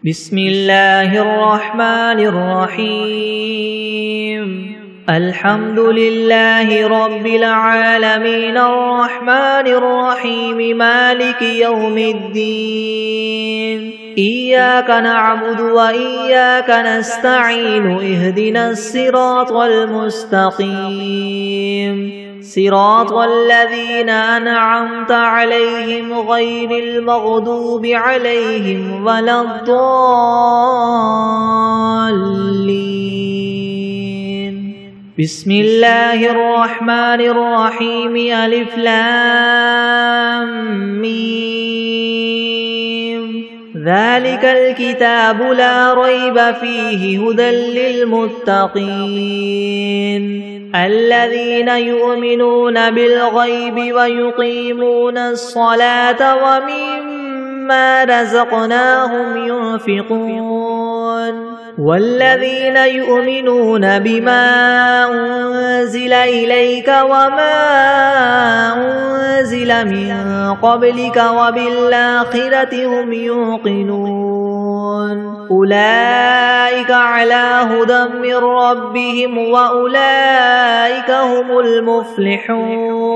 بسم الله الرحمن الرحيم الحمد لله رب العالمين الرحمن الرحيم مالك يوم الدين إياك نعبد وإياك نستعين اهدنا الصراط المستقيم صراط الذين أنعمت عليهم غير المغضوب عليهم ولا الضالين بسم الله الرحمن الرحيم ألف لام ميم ذلك الكتاب لا ريب فيه هدى للمتقين الذين يؤمنون بالغيب ويقيمون الصلاة ومما رزقناهم ينفقون والذين يؤمنون بما أنزل إليك وما أنزل من قبلك وبالآخرة هم يوقنون أولئك على هدى من ربهم وأولئك هم المفلحون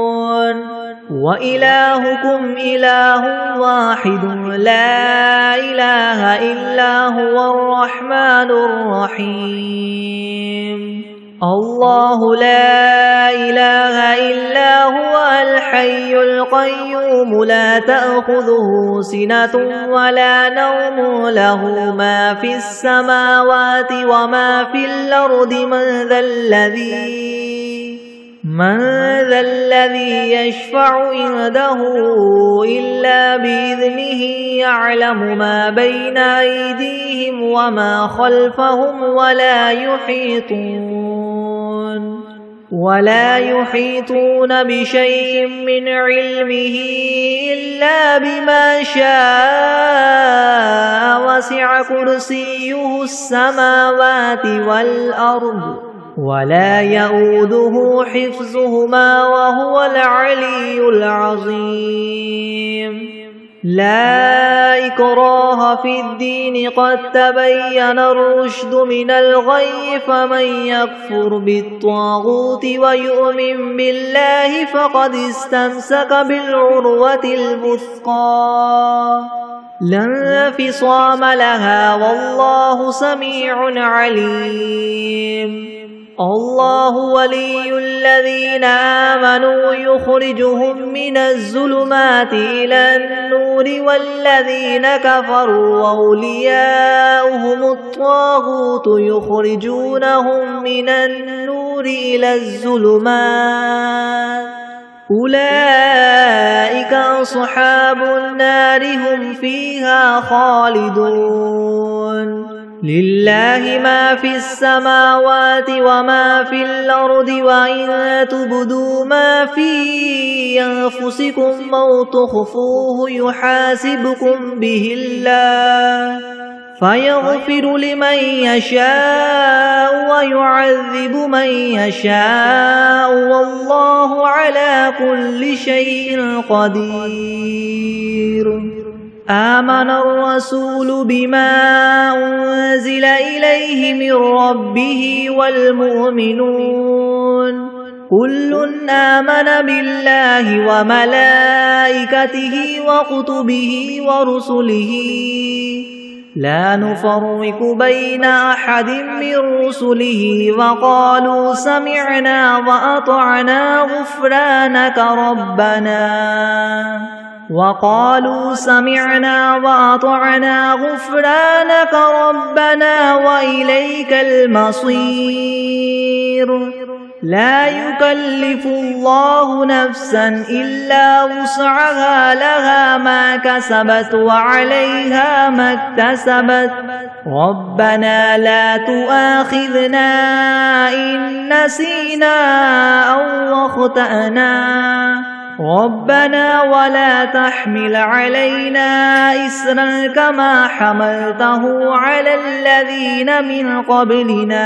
وإلهكم إله واحد لا إله إلا هو الرحمن الرحيم الله لا إله إلا هو الحي القيوم لا تأخذه سنة ولا نوم له ما في السماوات وما في الأرض من ذا الذي يشفع عنده إلا بإذنه يعلم ما بين أيديهم وما خلفهم ولا يحيطون بشيء من علمه إلا بما شاء وسع كرسيه السماوات والأرض ولا يؤوده حفظهما وهو العلي العظيم لا إكراه في الدين قد تبين الرشد من الغي فمن يكفر بالطاغوت ويؤمن بالله فقد استمسك بالعروة الوثقى لا انفصام لها والله سميع عليم الله ولي الذين آمنوا يخرجهم من الظلمات إلى النور والذين كفروا أولياؤهم الطاغوت يخرجونهم من النور إلى الظلمات أولئك أصحاب النار هم فيها خالدون لله ما في السماوات وما في الأرض وإن تبدوا ما في أنفسكم أو تخفوه يحاسبكم به الله فيغفر لمن يشاء ويعذب من يشاء والله على كل شيء قدير آمن الرسول بما أنزل إليه من ربه والمؤمنون كل آمن بالله وملائكته وكتبه ورسله لا نفرق بين أحد من رسله وقالوا سمعنا وأطعنا غفرانك ربنا وإليك المصير لا يكلف الله نفسا إلا وسعها لها ما كسبت وعليها ما اكتسبت ربنا لا تؤاخذنا إن نسينا أو أخطأنا ربنا ولا تحمل علينا إسرا كما حملته على الذين من قبلنا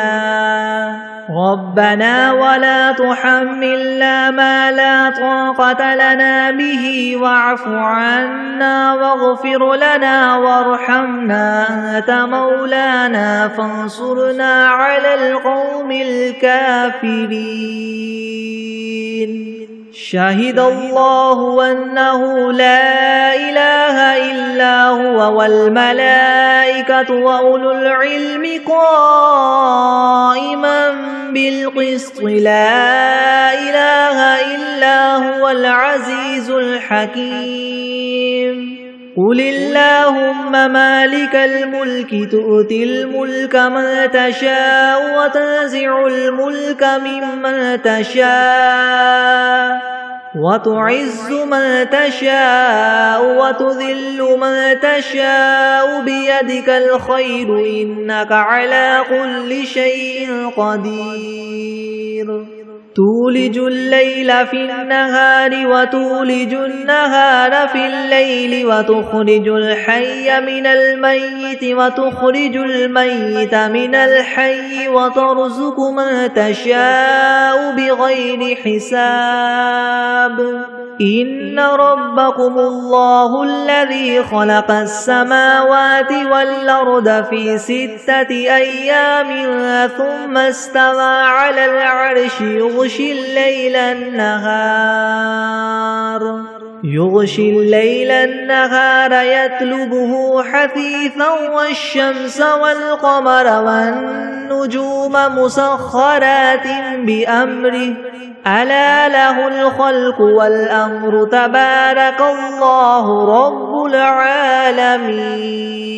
ربنا ولا تحملنا ما لا طاقة لنا به واعف عنا واغفر لنا وارحمنا أنت مولانا فانصرنا على القوم الكافرين شهد الله أنه لا إله إلا هو والملائكة وأولو العلم قائما بالقسط لا إله إلا هو العزيز الحكيم قل اللهم مالك الملك تؤتي الملك من تشاء وتنزع الملك ممن تشاء وتعز من تشاء وتذل من تشاء بيدك الخير إنك على كل شيء قدير تولج الليل في النهار وتولج النهار في الليل وتخرج الحي من الميت وتخرج الميت من الحي وترزق من تشاء بغير حساب إن ربكم الله الذي خلق السماوات والأرض في 6 أيام ثم استوى على العرش يغشي الليل النهار يطلبه حثيثا والشمس والقمر والنجوم مسخرات بأمره ألا له الخلق والأمر تبارك الله رب العالمين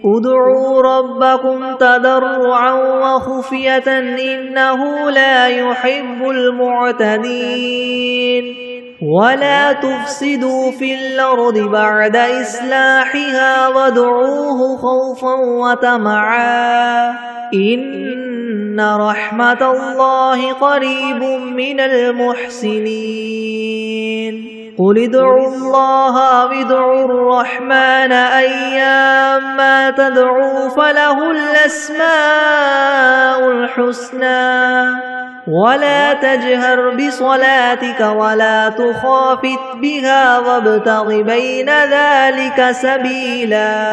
ادعوا ربكم تضرعا وخفية إنه لا يحب المعتدين ولا تفسدوا في الأرض بعد إصلاحها وادعوه خوفا وطمعا إن رحمة الله قريب من المحسنين قل ادعوا الله أو ادعوا الرحمن أيما تدعوا فله الأسماء الحسنى ولا تجهر بصلاتك ولا تخافت بها وابتغ بين ذلك سبيلا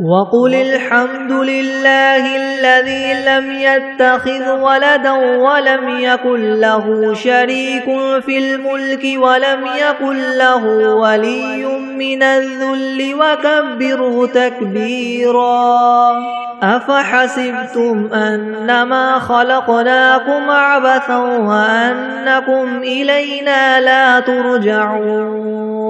وقل الحمد لله الذي لم يتخذ ولدا ولم يكن له شريك في الملك ولم يكن له ولي من الذل وكبره تكبيرا أفحسبتم أنما خلقناكم عبثا وأنكم إلينا لا ترجعون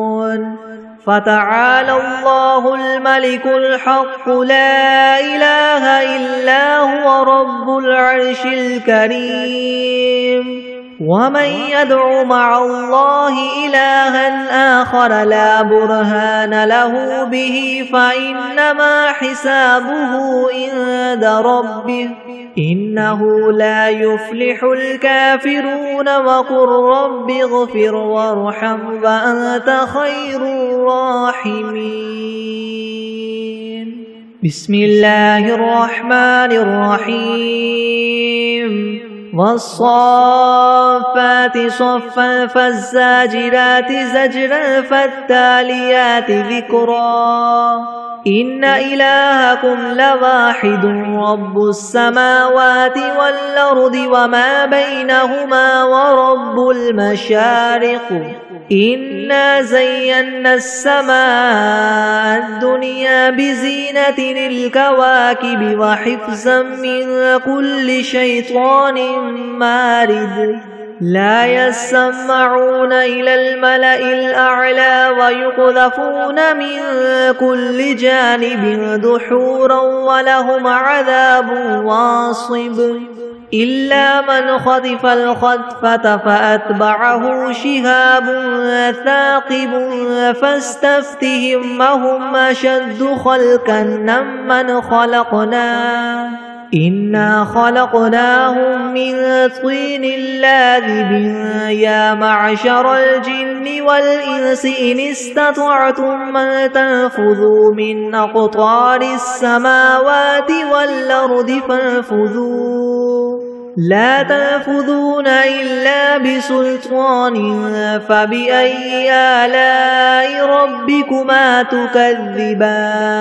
فتعالى الله الملك الحق لا إله إلا هو رب العرش الكريم ومن يدع مع الله إلها آخر لا برهان له به فإنما حسابه عند ربه إنه لا يفلح الكافرون وقل رب اغفر وارحم وأنت خير الراحمين بسم الله الرحمن الرحيم والصافات صفا فالزاجرات زجرا فالتاليات ذكرا إن إلهكم لواحد رب السماوات والأرض وما بينهما ورب المشارق إنا زينا السماء الدنيا بزينة الكواكب وحفظا من كل شيطان مارد لا يسمعون إلى الملأ الأعلى ويقذفون من كل جانب دحورا ولهم عذاب واصب إلا من خطف الخطفة فأتبعه شهاب ثاقب فاستفتهم هم أشد خلقا ممن خلقنا إنا خلقناهم من طين لاذب يا معشر الجن والإنس إن استطعتم أن تنفذوا من أقطار السماوات والأرض فانفذوا لا تنفذون إلا بسلطان فبأي آلاء ربكما تكذبان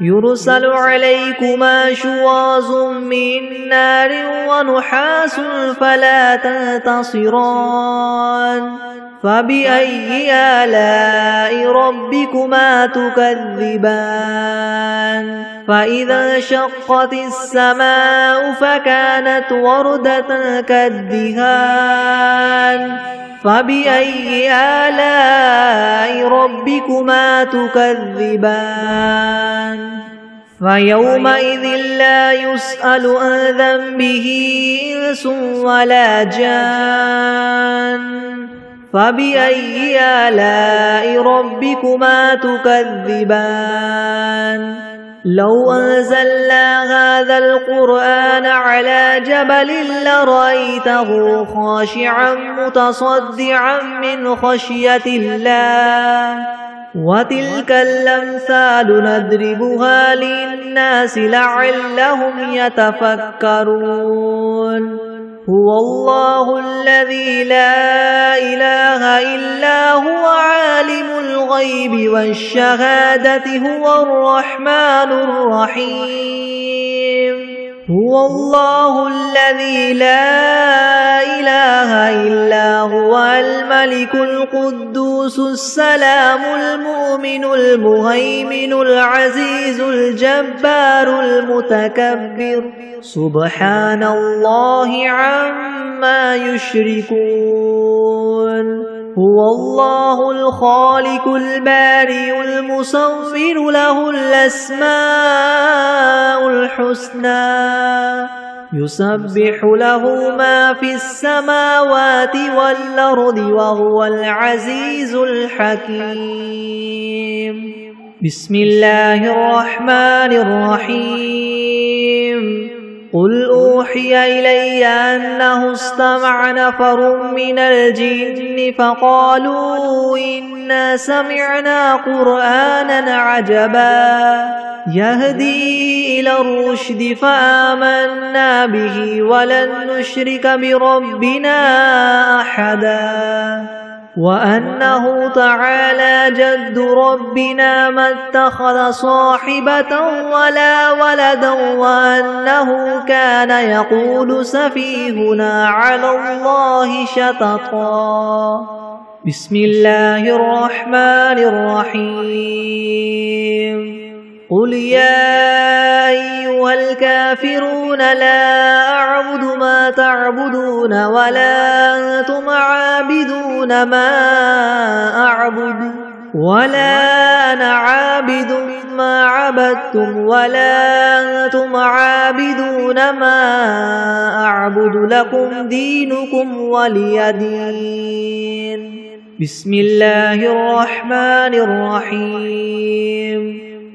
يرسل عليكما شواظ من نار ونحاس فلا تنتصران فبأي آلاء ربكما تكذبان فإذا انشقت السماء فكانت وردة كالدهان فبأي آلاء ربكما تكذبان فيومئذ لا يسأل عن ذنبه إنس ولا جان فبأي آلاء ربكما تكذبان لو أنزلنا هذا القرآن على جبل لرأيته خاشعا متصدعا من خشية الله وتلك الأمثال نضربها للناس لعلهم يتفكرون هو الله الذي لا إله إلا هو عالم الغيب والشهادة هو الرحمن الرحيم هو الله الذي لا إله إلا هو الملك القدوس السلام المؤمن المهيمن العزيز الجبار المتكبر سبحان الله عما يشركون هو الله الخالق البارئ المصور له الأسماء الحسنى يسبح له ما في السماوات والأرض وهو العزيز الحكيم بسم الله الرحمن الرحيم قل أوحي إلي أنه استمع نفر من الجن فقالوا إنا سمعنا قرآنا عجبا يهدي إلى الرشد فآمنا به ولن نشرك بربنا أحدا وأنه تعالى جد ربنا ما اتخذ صاحبة ولا ولدا وأنه كان يقول سفيهنا على الله شططا بسم الله الرحمن الرحيم قل يا أيها الكافرون لا أعبد ما تعبدون ولا أنتم عابدون ما أعبد ولا أنا عابد ما عبدتم ولا أنتم عابدون ما أعبد لكم دينكم ولي دين بسم الله الرحمن الرحيم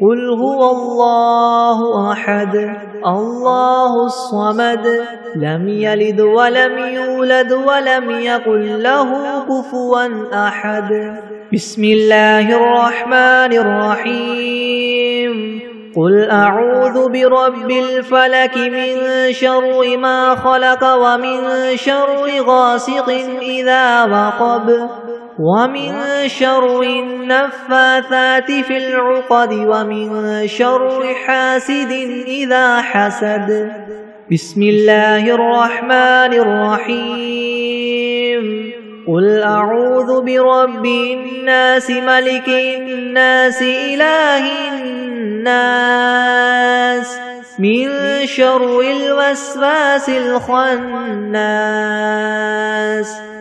قل هو الله أحد الله الصمد لم يلد ولم يولد ولم يكن له كفوا أحد بسم الله الرحمن الرحيم قل أعوذ برب الفلك من شر ما خلق ومن شر غاسق إذا وقب ومن شر النفاثات في العقد ومن شر حاسد إذا حسد بسم الله الرحمن الرحيم قل أعوذ برب الناس ملك الناس إله الناس من شر الوسواس الخناس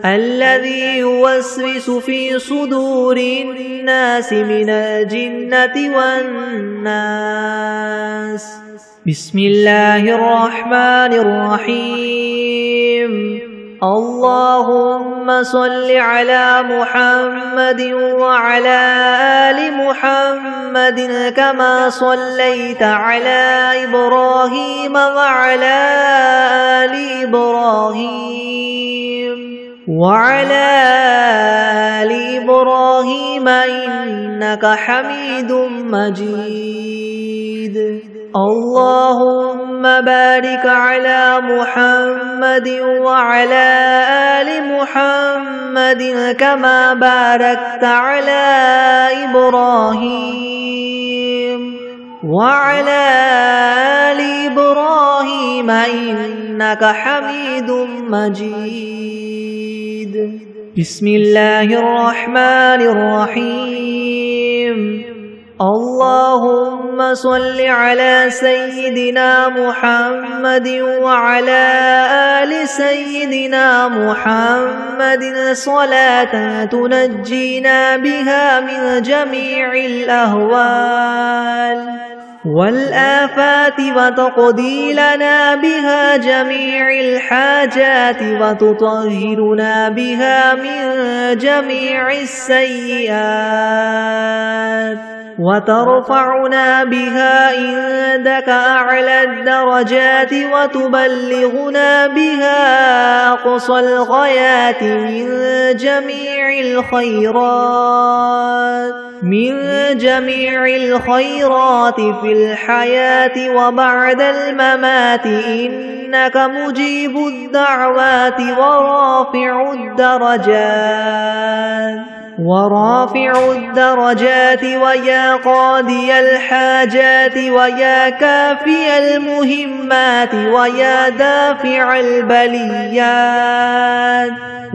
الذي يوسوس في صدور الناس من الجنة والناس بسم الله الرحمن الرحيم اللهم صل على محمد وعلى آل محمد كما صليت على إبراهيم وعلى آل إبراهيم إنك حميد مجيد. اللهم بارك على محمد وعلى آل محمد كما باركت على إبراهيم وعلى آل إبراهيم إنك حميد مجيد. بسم الله الرحمن الرحيم. اللهم صل على سيدنا محمد وعلى آل سيدنا محمد صلاة تنجينا بها من جميع الأهوال والآفات وتقضي لنا بها جميع الحاجات وتطهرنا بها من جميع السيئات وترفعنا بها عندك أعلى الدرجات وتبلغنا بها أقصى الغايات من جميع الخيرات في الحياة وبعد الممات إنك مجيب الدعوات ورافع الدرجات ويا قاضي الحاجات ويا كافي المهمات ويا دافع البليات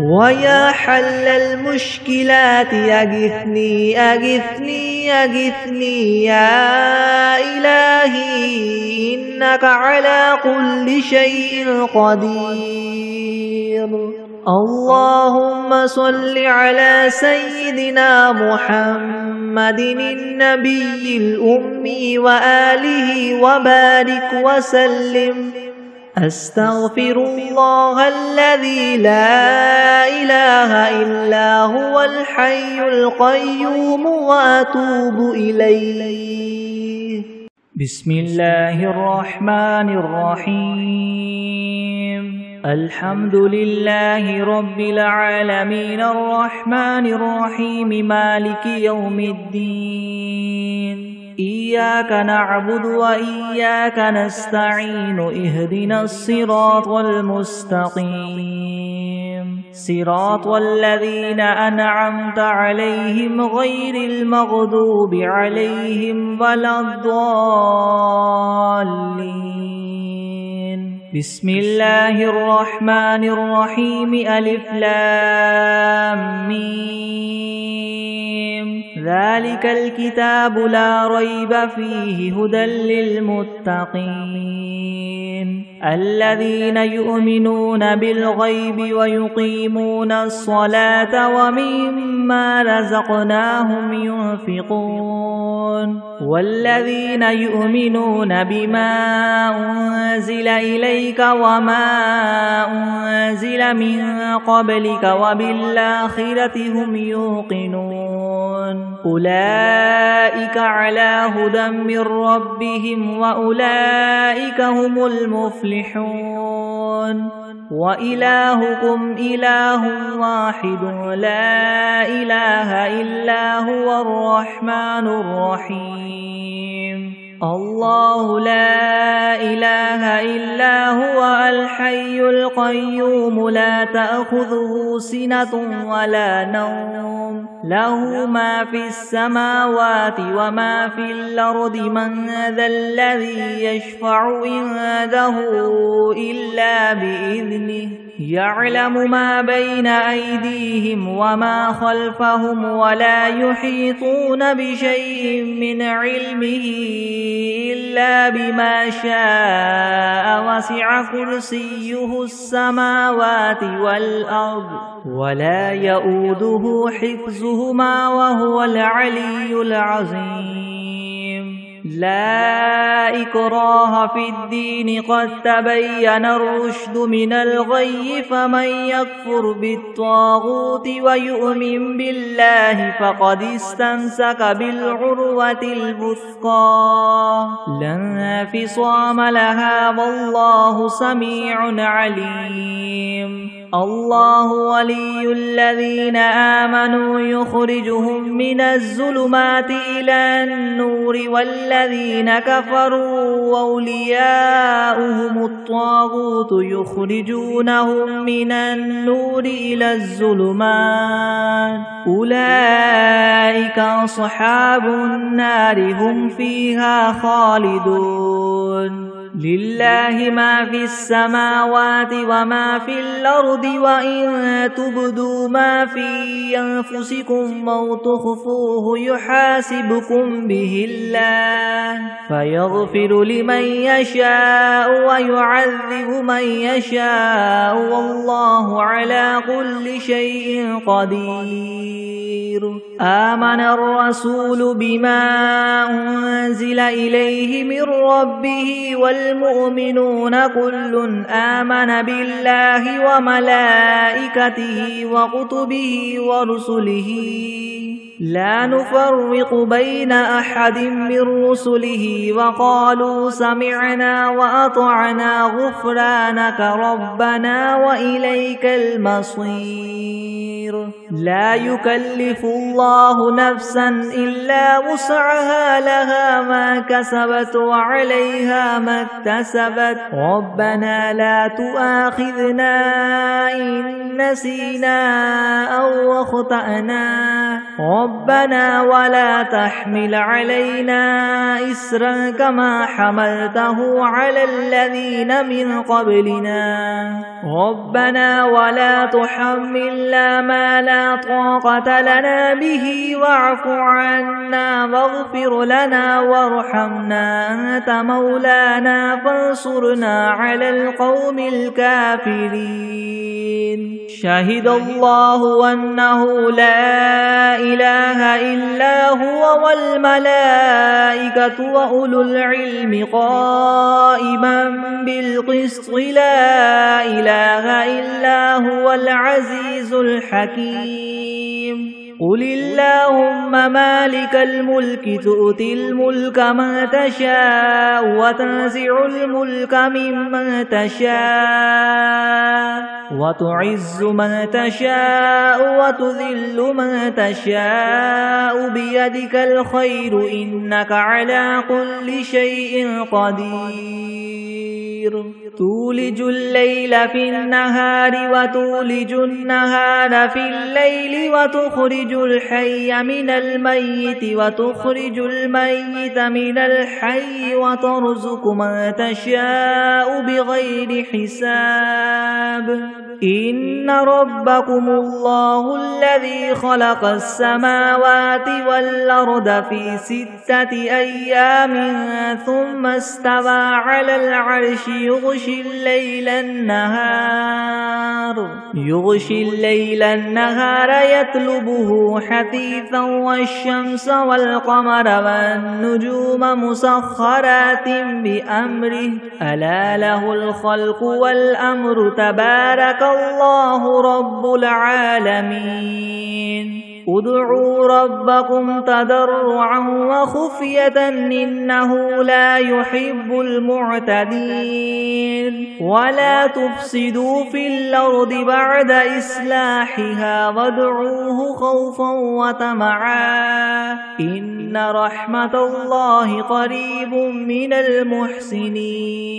ويا حل المشكلات أغثني أغثني أغثني يا إلهي إنك على كل شيء قدير. اللهم صل على سيدنا محمد النبي الأمي وآله وبارك وسلم. أستغفر الله الذي لا إله إلا هو الحي القيوم وأتوب إليه. بسم الله الرحمن الرحيم. الحمد لله رب العالمين الرحمن الرحيم مالك يوم الدين. إياك نعبد وإياك نستعين اهدنا الصراط المستقيم صراط الذين أنعمت عليهم غير المغضوب عليهم ولا الضالين. بسم الله الرحمن الرحيم. ألف لام ميم. ذلك الكتاب لا ريب فيه هدى للمتقين الذين يؤمنون بالغيب ويقيمون الصلاة ومما رزقناهم ينفقون والذين يؤمنون بما أنزل إليك وما أنزل من قبلك وبالآخرة هم يوقنون أولئك على هدى من ربهم وأولئك هم المفلحون. وإلهكم إله واحد لا إله إلا هو الرحمن الرحيم. الله لا إله إلا هو الحي القيوم لا تأخذه سنة ولا نوم له ما في السماوات وما في الأرض من ذا الذي يشفع عنده إلا بإذنه يعلم ما بين أيديهم وما خلفهم ولا يحيطون بشيء من علمه إلا بما شاء وسع كرسيه السماوات والأرض ولا يؤوده حفظهما وهو العلي العظيم. لا إكراه في الدين قد تبين الرشد من الغي فمن يكفر بالطاغوت ويؤمن بالله فقد استمسك بالعروة الوثقى لا انفصام لها والله سميع عليم الله ولي الذين آمنوا يخرجهم من الظلمات إلى النور والذين كفروا أولياؤهم الطاغوت يخرجونهم من النور إلى الظلمات أولئك أصحاب النار هم فيها خالدون لله ما في السماوات وما في الأرض وإن تبدوا ما في أنفسكم أو تخفوه يحاسبكم به الله فيغفر لمن يشاء ويعذب من يشاء والله على كل شيء قدير آمن الرسول بما أنزل إليه من ربه والمؤمنون كل آمن بالله وملائكته وكتبه ورسله لا نفرق بين أحد من رسله وقالوا سمعنا وأطعنا غفرانك ربنا وإليك المصير لا يكلف الله نفسا إلا وسعها لها ما كسبت وعليها ما اكتسبت ربنا لا تؤاخذنا إن نسينا أو أخطأنا ربنا ولا تحمل علينا إسرا كما حملته على الذين من قبلنا ربنا ولا تحملنا ما لا طاقة لنا به واعف عنا واغفر لنا وارحمنا أنت مولانا فانصرنا على القوم الكافرين شهد الله أنه لا إله إلا هو والملائكة وأولو العلم قائما بالقسط لا إله إلا هو العزيز الحكيم قل اللهم مالك الملك تؤتي الملك من تشاء وتنزع الملك ممن تشاء وتعز من تشاء وتذل من تشاء بيدك الخير إنك على كل شيء قدير تولج الليل في النهار وتولج النهار في الليل وتخرج الحي من الميت وتخرج الميت من الحي وترزق من تشاء بغير حساب إن ربكم الله الذي خلق السماوات والأرض في 6 أيام ثم استوى على العرش يغشي الليل النهار يطلبه حثيثا والشمس والقمر والنجوم مسخرات بأمره ألا له الخلق والأمر تبارك الله رب العالمين ادعوا ربكم تضرعا وخفية إنه لا يحب المعتدين ولا تفسدوا في الأرض بعد إصلاحها وادعوه خوفا وطمعا إن رحمة الله قريب من المحسنين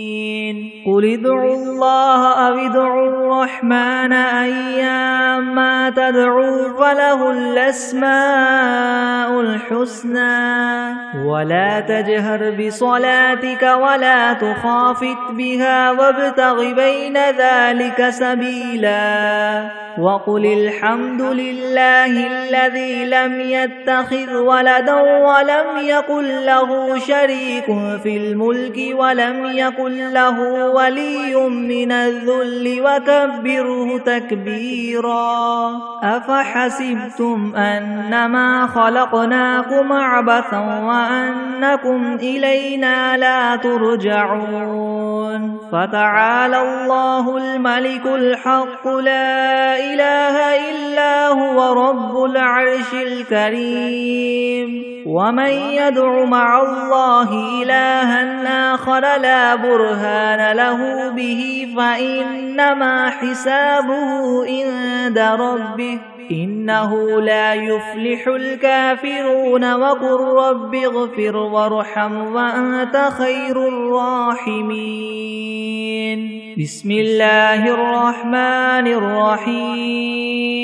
قل ادعوا الله أو ادعوا الرحمن أيما تدعوا فله الأسماء الحسنى ولا تجهر بصلاتك ولا تخافت بها وابتغ بين ذلك سبيلا وقل الحمد لله الذي لم يتخذ ولدا ولم يكن له شريك في الملك ولم يكن له ولي من الذل وكبره تكبيرا أفحسبتم أنما خلقناكم عبثا وأنكم إلينا لا ترجعون فتعالى الله الملك الحق لا إله إلا هو رب العرش الكريم ومن يدع مع الله إلها آخر لا برهان له به فإنما حسابه عند ربه إنه لا يفلح الكافرون وقل رب اغفر وارحم وأنت خير الراحمين بسم الله الرحمن الرحيم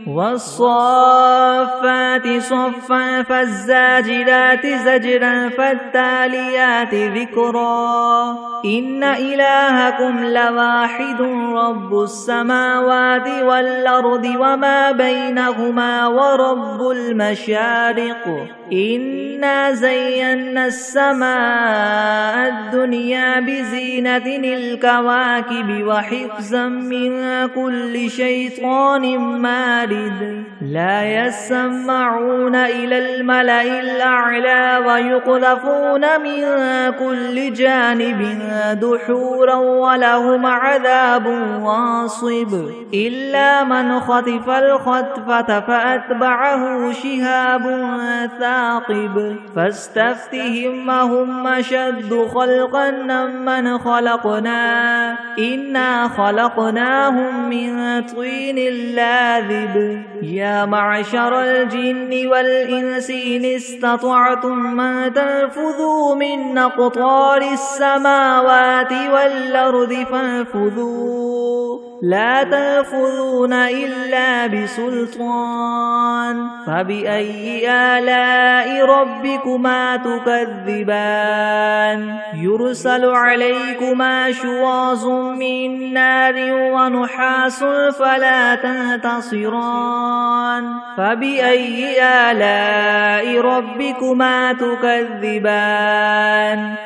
والصافات صفا فالزاجرات زجرا فالتاليات ذكرا إن إلهكم لواحد رب السماوات والأرض وما بينهما ورب المشارق إنا زينا السماء الدنيا بزينة الكواكب وحفظا من كل شيطان مارد لا يسمعون إلى الملأ الأعلى ويقذفون من كل جانب دحورا ولهم عذاب واصب إلا من خطف الخطفة فأتبعه شهاب ثاقب فاستفتهم أهم أشد خلقا ممن خلقنا إنا خلقناهم من طين لاذب يا معشر الجن والإنس إن استطعتم أن تنفذوا من أقطار السماوات والأرض فانفذوا لا تنفذون إلا بسلطان فبأي آلاء ربكما تكذبان يرسل عليكما شواظ من نار ونحاس فلا تنتصران فبأي آلاء ربكما تكذبان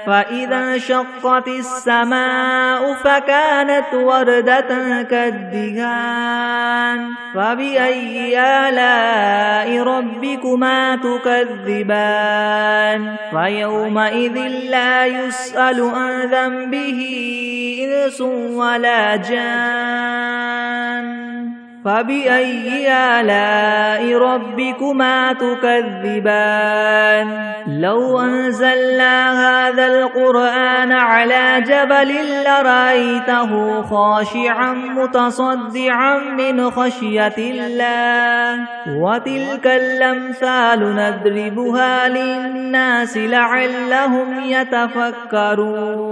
فإذا انشقت السماء فكانت وردة كالدهان فبأي آلاء ربكما تكذبان فيومئذ لا يسأل عن ذنبه إنس ولا جان فبأي آلاء ربكما تكذبان لو أنزلنا هذا القرآن على جبل لرأيته خاشعا متصدعا من خشية الله وتلك الأمثال نضربها للناس لعلهم يتفكرون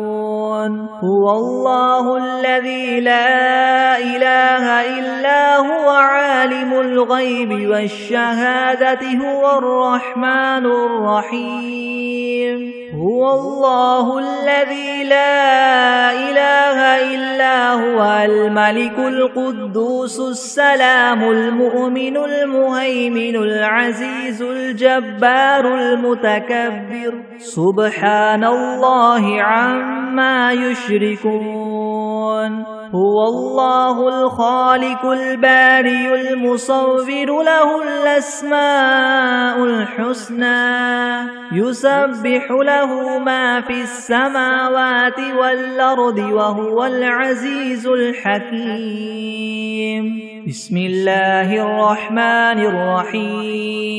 هو الله الذي لا إله إلا هو عالم الغيب والشهادة هو الرحمن الرحيم هو الله الذي لا إله إلا هو الملك القدوس السلام المؤمن المهيمن العزيز الجبار المتكبر سبحان الله عما يشركون هو الله الخالق البارئ المصور له الأسماء الحسنى يسبح له ما في السماوات والأرض وهو العزيز الحكيم بسم الله الرحمن الرحيم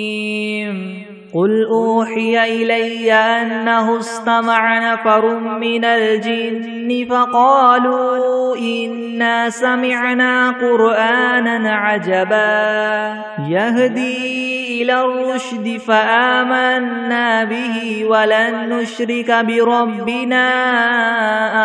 قل أوحي إلي أنه استمع نفر من الجن فقالوا إنا سمعنا قرآنا عجبا يهدي سبيل الرشد فآمنا به ولن نشرك بربنا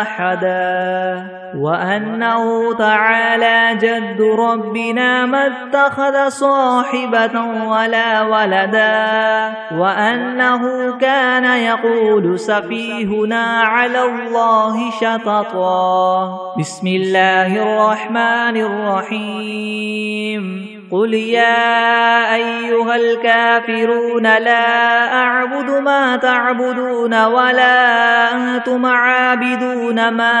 أحدا وأنه تعالى جد ربنا ما اتخذ صاحبة ولا ولدا وأنه كان يقول سفيهنا على الله شططا. بسم الله الرحمن الرحيم. قل يا أيها الكافرون لا أعبد ما تعبدون ولا أنتم عابدون ما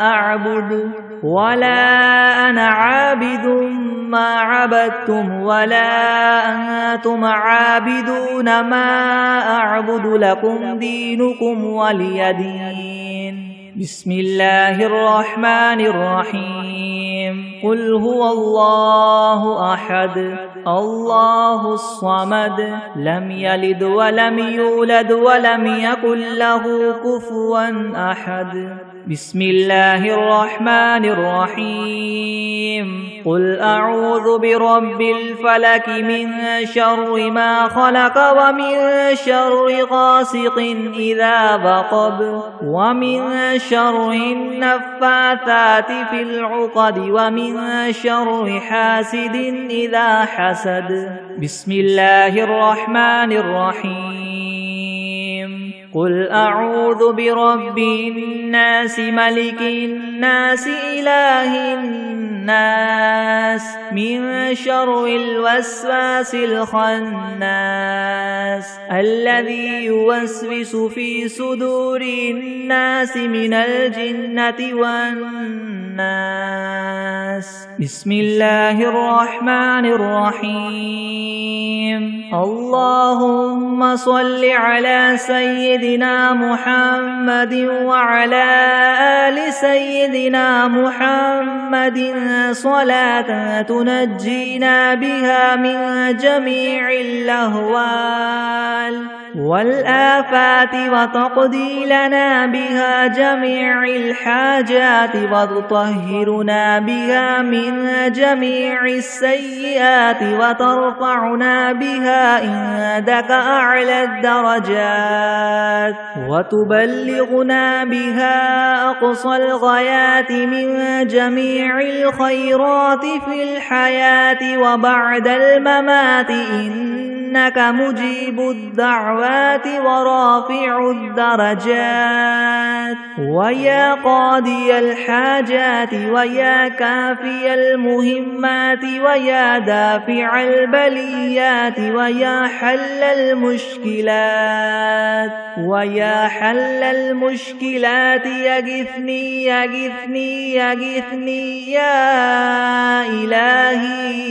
أعبد ولا أنا عابد ما عبدتم ولا أنتم عابدون ما أعبد لكم دينكم ولي دين. بسم الله الرحمن الرحيم. قل هو الله أحد الله الصمد لم يلد ولم يولد ولم يكن له كفوا أحد. بسم الله الرحمن الرحيم. قل أعوذ برب الفلك من شر ما خلق ومن شر غاسق إذا وقب ومن شر النفاثات في العقد ومن شر حاسد إذا حسد. بسم الله الرحمن الرحيم. قل أعوذ برب الناس ملك الناس إله الناس من شر الوسواس الخناس الذي يوسوس في صدور الناس من الجنة والناس. بسم الله الرحمن الرحيم. اللهم صل على سيدنا محمد وعلى آل سيدنا محمد صلاة تنجينا بها من جميع الأهوال والآفات وتقضي لنا بها جميع الحاجات وتطهرنا بها من جميع السيئات وترفعنا بها عندك أعلى الدرجات وتبلغنا بها أقصى الغايات من جميع الخيرات في الحياة وبعد الممات إنك مجيب الدعوات ورافع الدرجات ويا قاضي الحاجات ويا كافي المهمات ويا دافع البليات ويا حل المشكلات ويا حل المشكلات يغثني يغثني يغثني يا إلهي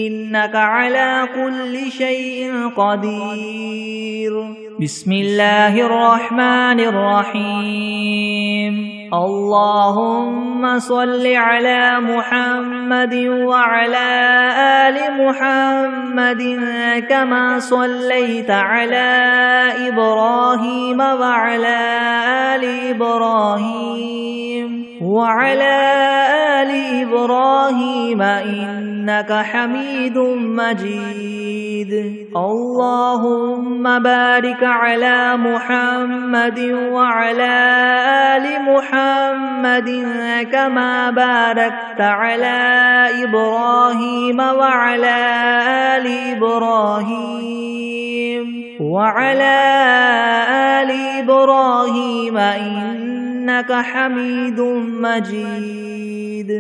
إنك على كل شيء قدير. بسم الله الرحمن الرحيم. اللهم صل على محمد وعلى آل محمد كما صليت على إبراهيم وعلى آل إبراهيم وعلى آل إبراهيم إنك حميد مجيد. اللهم بارك على محمد وعلى آل محمد كما باركت على إبراهيم وعلى آل إبراهيم وعلى آل إبراهيم إنك حميد مجيد.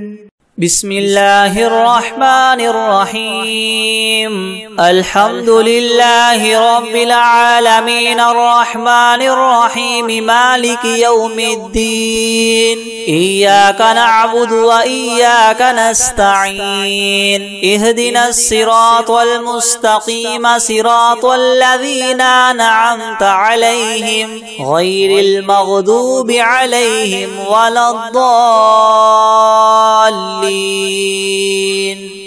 بسم الله الرحمن الرحيم. الحمد لله رب العالمين الرحمن الرحيم مالك يوم الدين. إياك نعبد وإياك نستعين. اهدنا الصراط المستقيم صراط الذين أنعمت عليهم غير المغضوب عليهم ولا الضالين.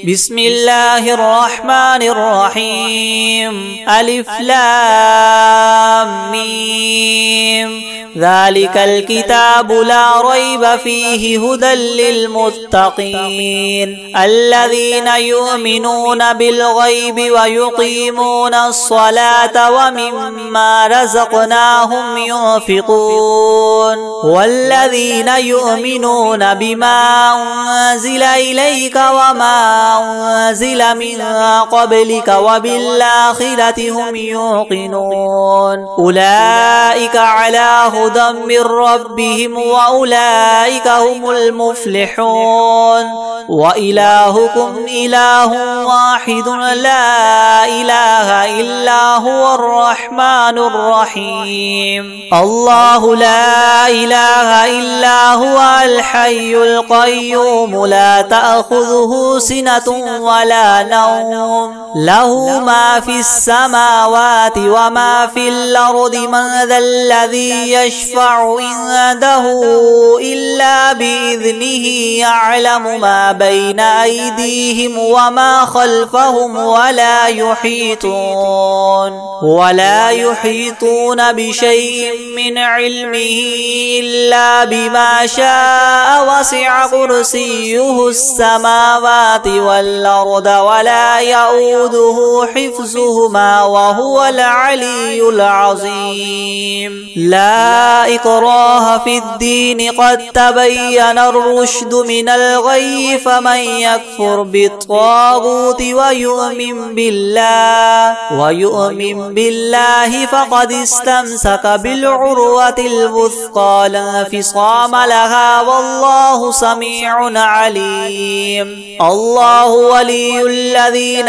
بسم الله الرحمن الرحيم. ألف لام ميم. ذلك الكتاب لا ريب فيه هدى للمتقين الذين يؤمنون بالغيب ويقيمون الصلاة ومما رزقناهم ينفقون والذين يؤمنون بما أنزل إليك وما أنزل من قبلك وبالآخرة هم يوقنون أولئك على هدى من ربهم وأولئك هم المفلحون وإلهكم إله واحد لا إله إلا هو الرحمن الرحيم الله لا إله إلا هو الحي القيوم لا تأخذه سنة ولا نوم له ما في السماوات وما في الأرض من ذا الذي يشفع عنده إلا بإذنه يعلم ما بين أيديهم وما خلفهم ولا يحيطون بشيء من علمه إلا بما شاء وسع كرسيه السماوات والأرض ولا يؤوده حفظهما وهو العلي العظيم لا إكراه في الدين قد تبين الرشد من الغي فمن يكفر بالطاغوت ويؤمن بالله فقد استمسك بالعروة الوثقى لا انفصام لها والله سميع عليم الله ولي الذين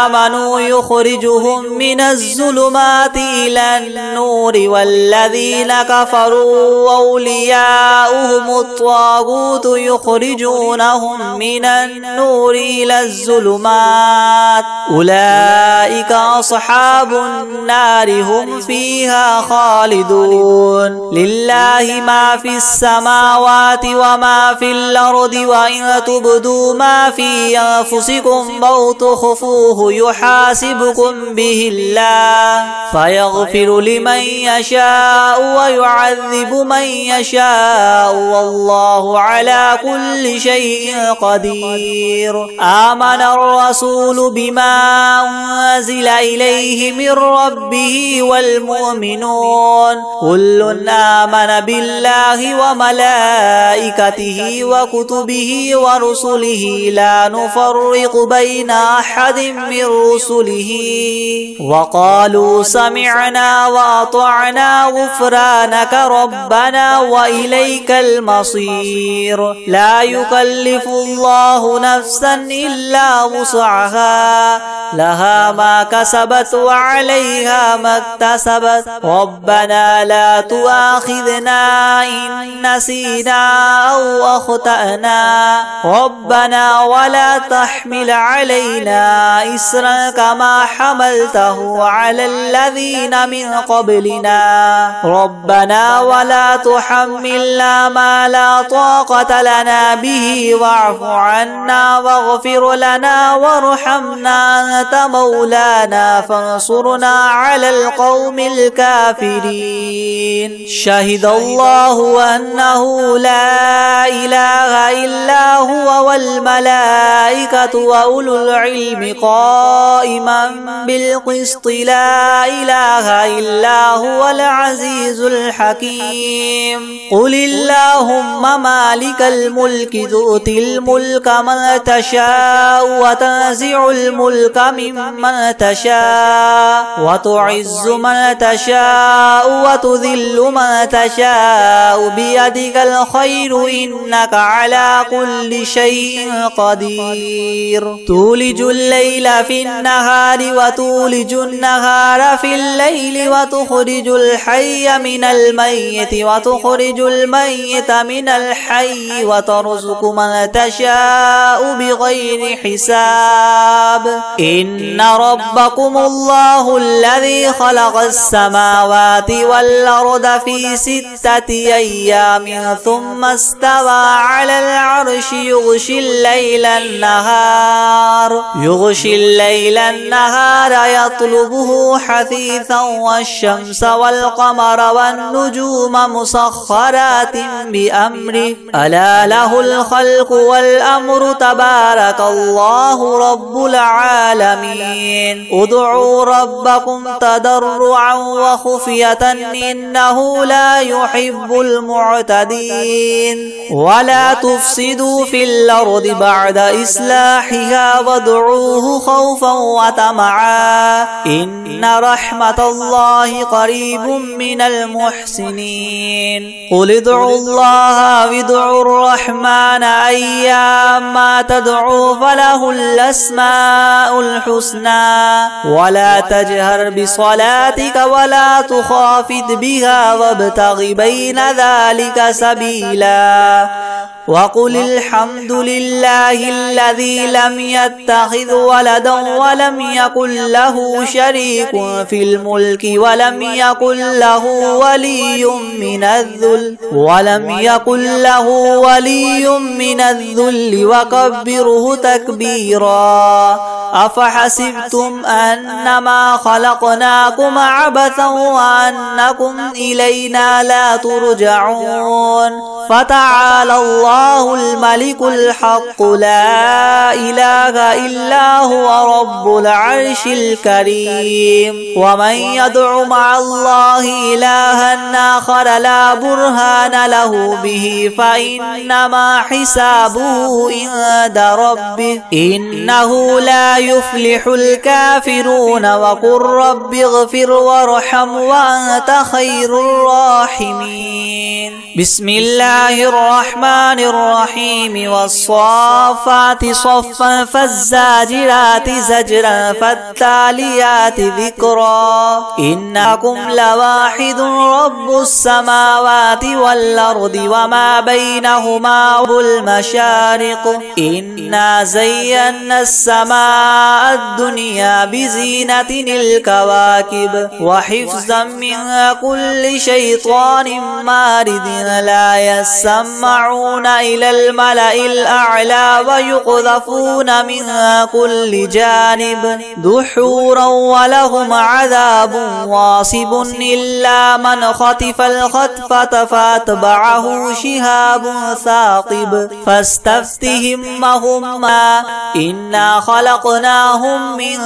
آمنوا يخرجهم من الظلمات إلى النور والذين كفروا أولياؤهم الطاغوت يخرجونهم من النور إلى الظلمات أولئك أصحاب النار هم فيها خالدون لله ما في السماوات وما في الأرض وإن تبدوا ما في أنفسكم أو تخفوه يحاسبكم به الله فيغفر لمن يشاء ويعذب من يشاء والله على كل شيء قدير آمن الرسول بما أنزل إليه من ربه والمؤمنون كل آمن بالله وملائكته وكتبه ورسله لا نفرق بين أحد من رسله وقالوا سمعنا وأطعنا غفرانك ربنا وإليك المصير لا يكلف الله نفسا إلا وسعها لها ما كسبت وعليها ما اكتسبت ربنا لا تؤاخذنا إن نسينا أو أخطأنا ربنا ولا تحمل علينا إسرا كما حملته على الذين من قبلنا ربنا ولا تحملنا ما لا طاقة لنا به واعف عنا واغفر لنا وارحمنا أنت مولانا فانصرنا على القوم الكافرين شهد الله أنه لا إله إلا هو والملائكة وأولو العلم قائما بالقسط لا إله إلا هو العزيز الحكيم قل اللهم مالك الملك تؤتي الملك من تشاء وتنزع الملك ممن تشاء وتعز من تشاء وتذل من تشاء بيدك الخير إنك على كل شيء قدير تولج الليل في النهار وتولج النهار في الليل وتخرج الحي من الميت وتخرج الميت من الحي وترزق من تشاء بغير حساب إن ربكم الله الذي خلق السماوات والأرض في 6 أيام ثم استوى على العرش يغشي الليل النهار يطلبه حثيثا والشمس والقمر والنجوم والنجوم مسخرات بأمره ألا له الخلق والأمر تبارك الله رب العالمين ادعوا ربكم تضرعا وخفية إنه لا يحب المعتدين ولا تفسدوا في الأرض بعد إصلاحها وادعوه خوفا وطمعا إن رحمة الله قريب من المحسنين قل ادعوا الله وادعوا الرحمن أيما تدعوا فله الأسماء الحسنى ولا تجهر بصلاتك ولا تخافت بها وابتغ بين ذلك سبيلا وقل الحمد لله الذي لم يتخذ ولدا ولم يكن له شريك في الملك ولم يكن له ولي من الذل وكبره تكبيرا أفحسبتم أنما خلقناكم عبثا وأنكم إلينا لا ترجعون فتعالى الله الملك الحق لا إله إلا هو رب العرش الكريم ومن يدع مع الله إلها آخر لا برهان له به فإنما حسابه عند ربه إنه لا يفلح الكافرون وقل رب اغفر وارحم وأنت خير الراحمين بسم الله الرحمن الرحيم والصافات صفا فالزاجرات زجرا فالتاليات ذكرا إنكم لواحد رب السماوات والأرض وما بينهما والمشارق إنا زينا السماء الدنيا بزينة الكواكب وحفظا من كل شيطان مارد لا يسمعون إلى الملأ الأعلى ويقذفون من كل جانب دحورا ولهم عذاب واصب إلا من خطف الخطفة فاتبعه شهاب ثاقب فاستفتهم وهما إنا خلقناهم من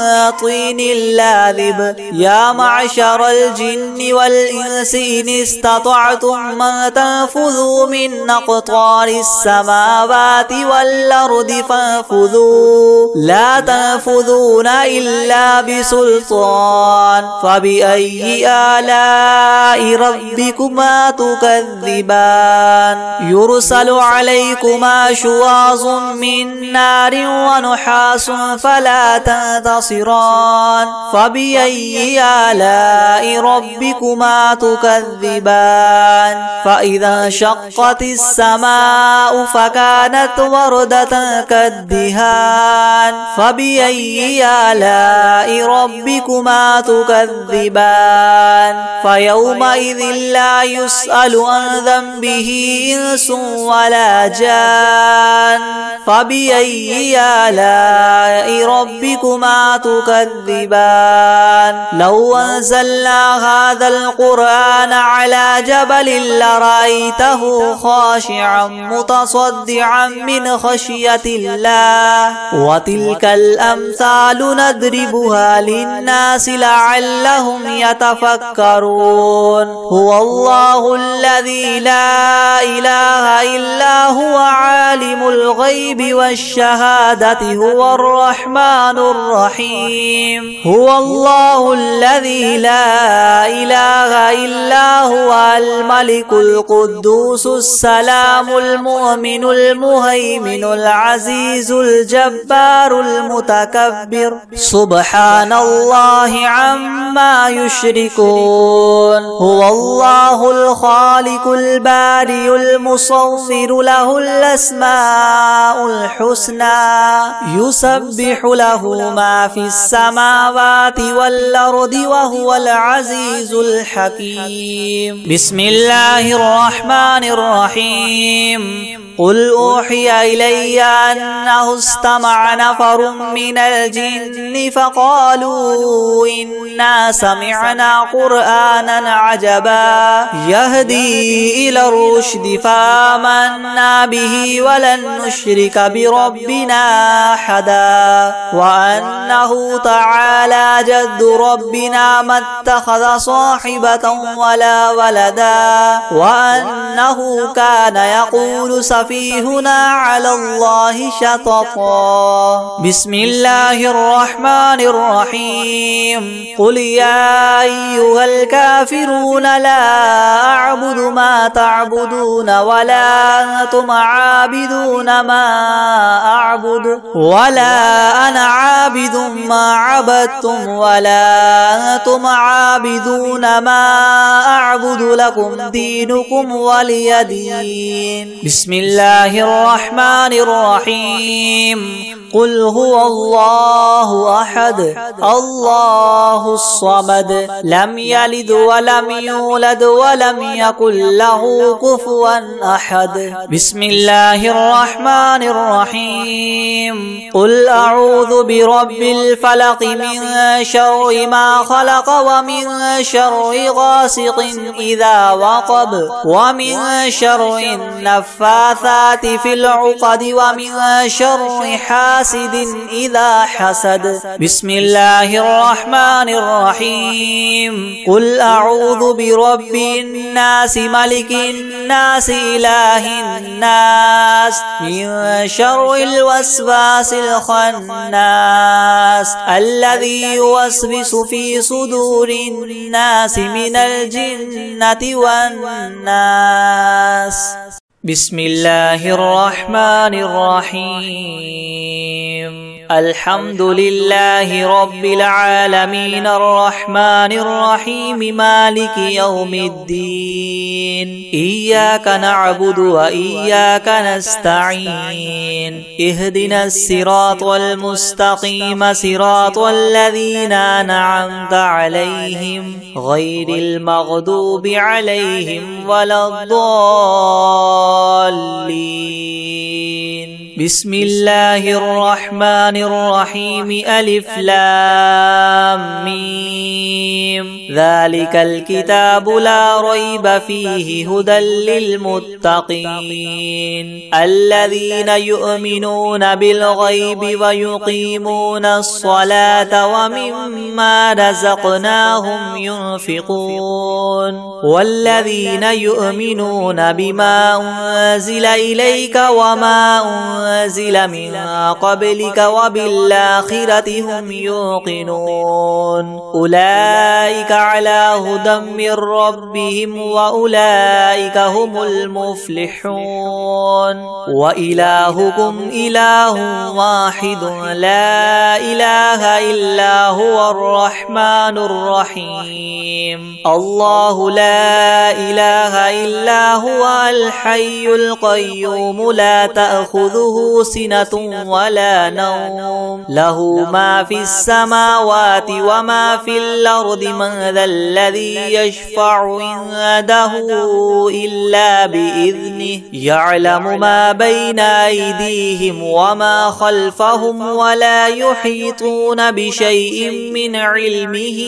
طين لاذب يا معشر الجن والإنس إن استطعتم من تنفذوا من أقطار السماوات والأرض فانفذوا لا تنفذون إلا بسلطان فبأي آلاء ربكما تكذبان يرسل عليكما شواظ من نار ونحاس فلا تنتصران فبأي آلاء ربكما تكذبان فإذا انشقت السماء فكانت وردة كالدهان فبأي آلاء ربكما تكذبان فيومئذ لا يسأل عن ذنبه إنس ولا جان فبأي آلاء ربكما تكذبان لو أنزلنا هذا القرآن على جبل لرأيته خاشعا متصدعا من خشية الله وتلك الأمثال نضربها للناس لعلهم يتفكرون هو الله الذي لا إله إلا هو عالم الغيب والشهادة هو الرحمن الرحيم هو الله الذي لا إله إلا هو الملك القدوس السلام المؤمن المهيمن العزيز الجبار المتكبر سبحان الله عما يشركون هو الله الخالق البارئ المصور له الأسماء الحسنى يسبح له ما في السماوات والأرض وهو العزيز الحكيم بسم الله الرحمن الرحيم قل أوحي إلي أنه استمع نفر من الجن فقالوا إنا سمعنا قرآنا عجبا يهدي إلى الرشد فآمنا به ولن نشرك بربنا أحدا وأنه تعالى جد ربنا ما اتخذ صاحبة ولا ولدا وأنه كان يقول سفيهنا على الله شططا. بسم الله الرحمن الرحيم. قل يا أيها الكافرون لا أعبد ما تعبدون ولا أنتم عابدون ما أعبد ولا أنا عابد ما عبدتم ولا أنتم عابدون ما أعبد لكم دينكم ولي دين. بسم الله الرحمن الرحيم. قل هو الله أحد الله الصمد لم يلد ولم يولد ولم يكن له كفوا أحد. بسم الله الرحمن الرحيم. قل أعوذ برب الفلق من شر ما خلق ومن شر غاسق إذا وقب ومن شر النفاثات في العقد ومن شر حاسد إذا حسد. بسم الله الرحمن الرحيم. قل أعوذ برب الناس ملك الناس إله الناس من شر الوسواس الخناس الذي يوسوس في صدور الناس من الجنة والناس. بسم الله الرحمن الرحيم. الحمد لله رب العالمين الرحمن الرحيم مالك يوم الدين. إياك نعبد وإياك نستعين. اهدنا الصراط المستقيم صراط الذين أنعمت عليهم غير المغضوب عليهم ولا الضالين. بسم الله الرحمن الرحيم. ألف لام ميم. ذلك الكتاب لا ريب فيه هدى للمتقين الذين يؤمنون بالغيب ويقيمون الصلاة ومما رزقناهم ينفقون والذين يؤمنون بما أنزل إليك وما أنزل من قبلك وبالآخرة هم يوقنون أولئك على هدى من ربهم وأولئك هم المفلحون. وإلهكم إله واحد لا إله إلا هو الرحمن الرحيم. الله لا إله إلا هو الحي القيوم لا تأخذه سنة ولا نوم له ما في السماوات وما في الأرض. من ذا الذي يشفع عنده إلا بإذنه يعلم ما بين أيديهم وما خلفهم ولا يحيطون بشيء من علمه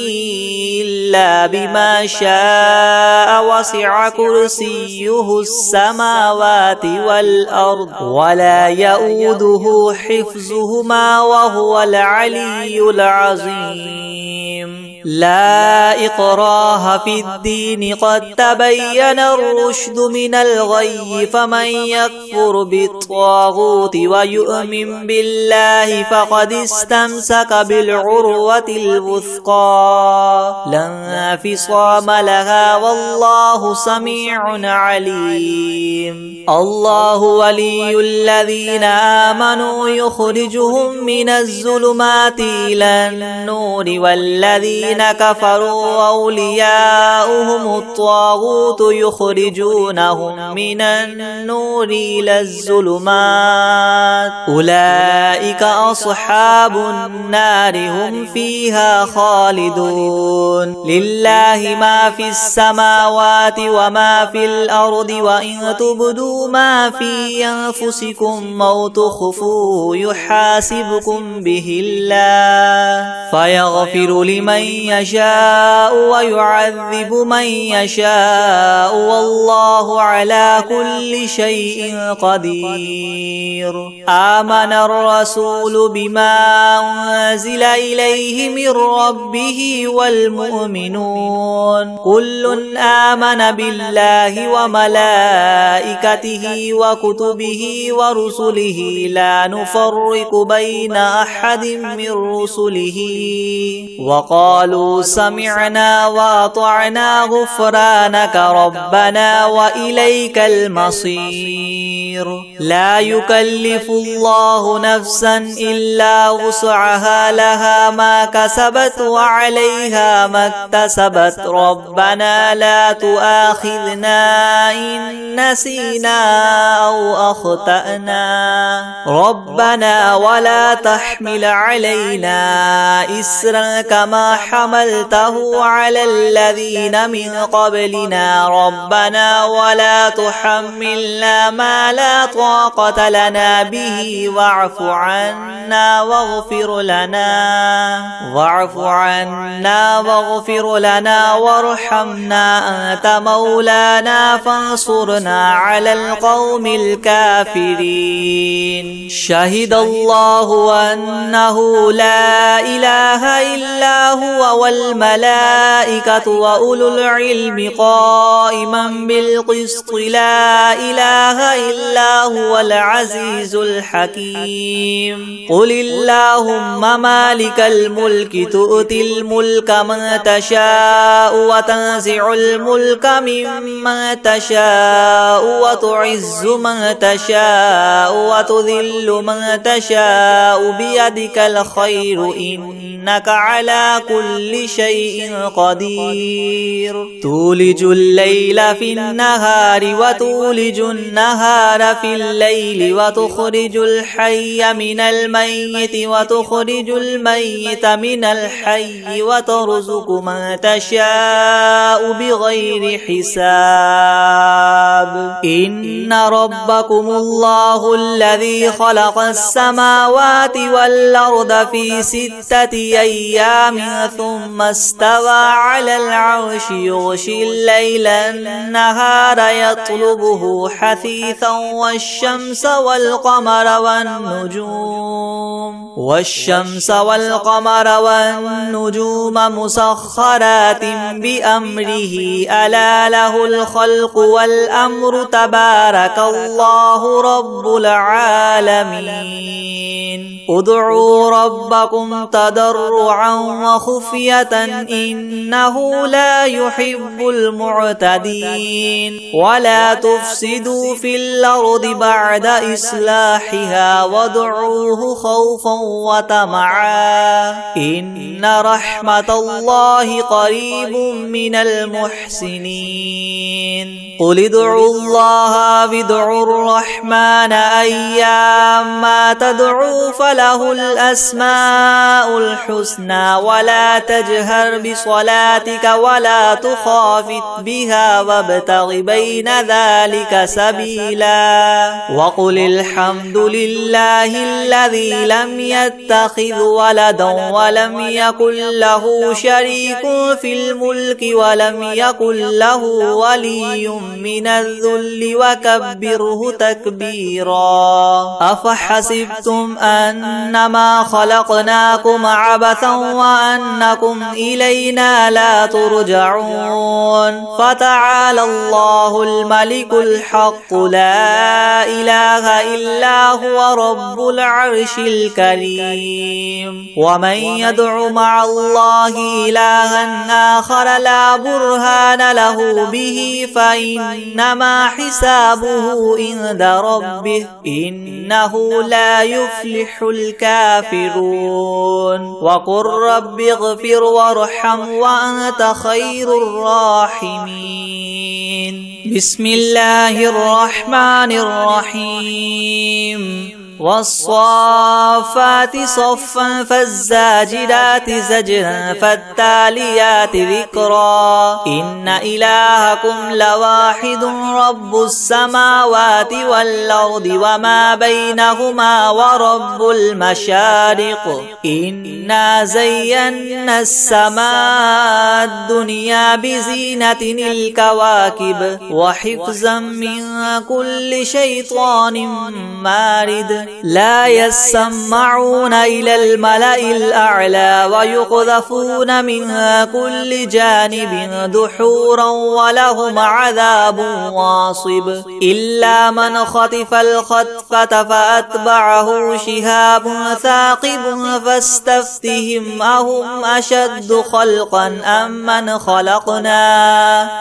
إلا بما شاء. وسع كرسيه السماوات والأرض ولا يؤوده حفظهما وهو العلي العظيم. لا إكراه في الدين قد تبين الرشد من الغي. فمن يكفر بالطاغوت ويؤمن بالله فقد استمسك بالعروة الوثقى لا انفصام لها والله سميع عليم. الله ولي الذين آمنوا يخرجهم من الظلمات إلى النور والذين الذين كفروا أولياؤهم الطاغوت يخرجونهم من النور إلى الظلمات أولئك أصحاب النار هم فيها خالدون لله ما في السماوات وما في الأرض وإن تبدوا ما في أنفسكم أو تخفوه يحاسبكم به الله فيغفر لمن يشاء ويعذب من يشاء والله على كل شيء قدير آمن الرسول بما أنزل إليه من ربه والمؤمنون كل آمن بالله وملائكته وكتبه ورسله لا نفرق بين أحد من رسله وقالوا سمعنا وأطعنا غفرانك ربنا وإليك المصير لا يكلف الله نفسا إلا وسعها لها ما كسبت وعليها ما اكتسبت ربنا لا تؤاخذنا إن نسينا أو أخطأنا ربنا ولا تحمل علينا إسرا كما حملته على الذين من قبلنا ربنا ولا تحملنا ما لا طاقة لنا به واعف عنا واغفر لنا وارحمنا أنت مولانا فانصرنا على القوم الكافرين شهد الله أنه لا إله إلا هو والملائكة وأولو العلم قائما بالقسط لا إله إلا هو العزيز الحكيم قل اللهم مالك الملك تؤتي الملك من تشاء وتنزع الملك ممن تشاء وتعز من تشاء وتذل من تشاء بيدك الخير إنك على كل شيء قدير تولج الليل في النهار وتولج النهار في الليل وتخرج الحي من الميت وتخرج الميت من الحي وترزق من تشاء بغير حساب إن ربكم الله الذي خلق السماوات والأرض في 6 أيام ثم استوى على العرش يغشي الليل النهار يطلبه حثيثا والشمس والقمر والنجوم مسخرات بأمره ألا له الخلق والأمر تبارك الله رب العالمين ادعوا ربكم تضرعا وخفية إنه لا يحب المعتدين ولا تفسدوا في الأرض بعد إصلاحها وادعوه خوفا وطمعا إن رحمة الله قريب من المحسنين قل ادعوا الله وادعوا الرحمن أيما تدعوا فله الأسماء الحسنى ولا تجهر بصلاتك ولا تخافت بها وابتغ بين ذلك سبيلا وقل الحمد لله الذي لم يتخذ ولدا ولم يكن له شريك في الملك ولم يكن له ولي من الذل وكبره تكبيرا أفحسبتم أنما خلقناكم عبثا وأنكم إلينا لا ترجعون فتعالى الله الملك الحق لا إله إلا هو رب العرش الكريم ومن يدع مع الله إلها آخر لا برهان له به فإن فإنما حسابه عند ربه إنه لا يفلح الكافرون وقل رب اغفر وارحم وأنت خير الراحمين بسم الله الرحمن الرحيم والصافات صفا فالزاجرات زجرا فالتاليات ذكرا إن إلهكم لواحد رب السماوات والأرض وما بينهما ورب المشارق إنا زينا السماء الدنيا بزينة الكواكب وحفظا من كل شيطان مارد لا يسمعون إلى الملأ الأعلى ويقذفون من كل جانب دحورا ولهم عذاب واصب إلا من خطف الخطفة فأتبعه شهاب ثاقب فاستفتهم أهم أشد خلقا أم من خلقنا